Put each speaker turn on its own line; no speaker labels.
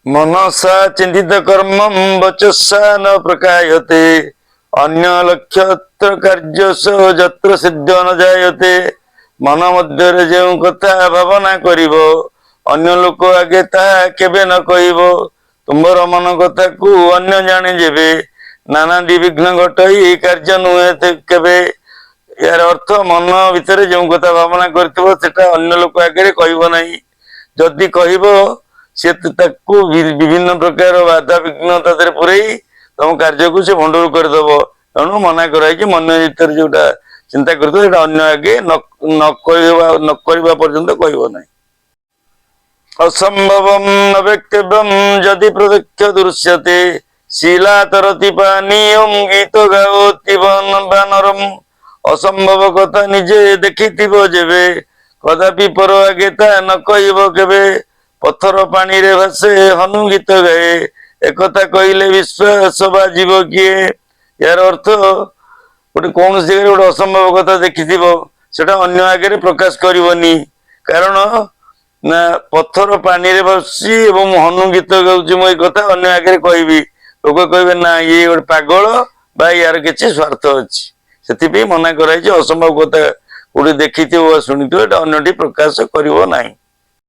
मनसा चिंतित कर्म वचसा न प्रकायते अन्य लक्ष्यत्र कार्यस जत्र सिद्ध न जायते। मन मध्य जो कथा भावना करिव अन्य लोक आगे ताहा केबे न कहिब। तुमर मन कथा को अन्य जाने जेबे नाना विघ्न घटई कार्य नुहे केबे। यार अर्थ मन भितर जो कथा भावना करथिबो सेटा अन्य लोक आगे कहिब नाही। जदि कहिब से विभिन्न प्रकार बाधा विघ्न पुरई तुम कार्य को से भंडूर करदेव। तेणु मना कराई मन भर जोटा चिंता कर अन्य आगे न करवा पर्यंत कहब ना। असंभव न वक्तव्यम जदि प्रत्यक्ष दृश्यते शिला तरती पानीयम गीत गाओति बानरम। असंभव कथा निजे देखिथिब जेबे कदापि पर आगे ता न कहब केबे। पत्थर पानी रे भासे हनु गीत गाए एक कहले विश्वास बाजिब किए। यार अर्थ गोटे कौन सी गोटे असंभव कथा देखिथिब सेटा अन्य आगे प्रकाश करबनी। कारण ना पत्थर पानी रे बसी एवं हनु गीत गाउची मो कथा अन्य आगे कहबी लोक कहबे ना ये गोटे पागल बा यार किछि स्वार्थ अछि। सेति मना कराई असंभव कथा गोटे देखिथिब शुणिथिब अन्यटी प्रकाश करिवो नाही।